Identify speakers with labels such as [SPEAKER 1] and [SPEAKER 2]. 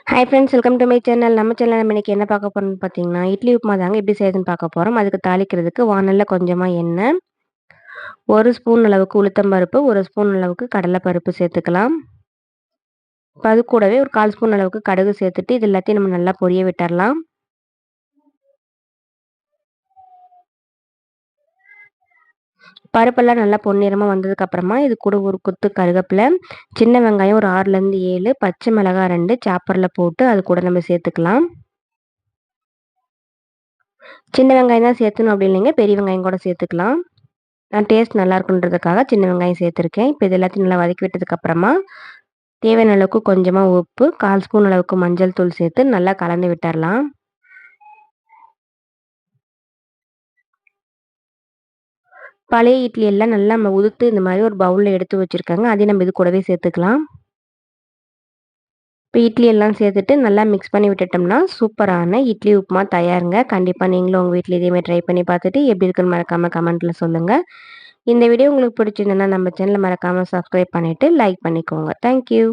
[SPEAKER 1] Hi friends, welcome to my channel. நம்ம சேனல்ல நம்ம இன்னைக்கு என்ன பார்க்க போறோம்னு பார்த்தீங்கன்னா, இட்லி உப்புமா தாங்க எப்படி செய்யுதுன்னு பார்க்க போறோம். அதுக்கு தாளிக்கிறதுக்கு வாணல்ல கொஞ்சமா எண்ணெய், 1 ஸ்பூன் அளவுக்கு உளுத்தம் பருப்பு, 1 ஸ்பூன் அளவுக்கு கடலை பருப்பு சேர்த்துக்கலாம். இப்ப அது கூடவே ஒரு 1/4 ஸ்பூன் அளவுக்கு கடுகு சேர்த்துட்டு, இது எல்லாத்தையும் நம்ம நல்லா பொரிய விட்டுறலாம். பருப்பெல்லாம் நல்லா பொன்னிறமா வந்ததுக்கு அப்புறமா, இது கூட ஒரு கொத்து கருவேப்பிலை, சின்ன வெங்காயம் ஒரு 6லேருந்து 7, பச்சை மிளகாய் 2 சாப்பர்ல போட்டு அது கூட நம்ம சேர்த்துக்கலாம். சின்ன வெங்காயம் தான் சேர்த்தணும் அப்படி இல்லைங்க, பெரிய வெங்காயம் கூட சேர்த்துக்கலாம். நான் டேஸ்ட் நல்லா இருக்குன்றதுக்காக சின்ன வெங்காயம் சேர்த்துருக்கேன். இப்போ இது எல்லாத்தையும் நல்லா வதக்கி விட்டதுக்கு அப்புறமா, தேவையான அளவுக்கு கொஞ்சமா உப்பு, 1/4 ஸ்பூன் அளவுக்கு மஞ்சள் தூள் சேர்த்து நல்லா கலந்து விட்டுறலாம். பழைய இட்லி எல்லாம் நல்லா நம்ம உதுத்து இந்த மாதிரி ஒரு பவுல்ல எடுத்து வச்சிருக்கேங்க. அதையும் நம்ம இது கூடவே சேர்த்துக்கலாம். இப்போ இட்லி எல்லாம் சேர்த்துட்டு நல்லா மிக்ஸ் பண்ணி விட்டுட்டோம்னா, சூப்பரான இட்லி உப்புமா தயாருங்க. கண்டிப்பா நீங்களும் உங்க வீட்ல இதே மாரி ட்ரை பண்ணி பார்த்துட்டு எப்படி இருக்குன்னு மறக்காம கமெண்ட்ல சொல்லுங்க. இந்த வீடியோ உங்களுக்கு பிடிச்சிருந்ததுன்னா நம்ம சேனல மறக்காம சப்ஸ்கிரைப் பண்ணிட்டு லைக் பண்ணிக்கோங்க. Thank you.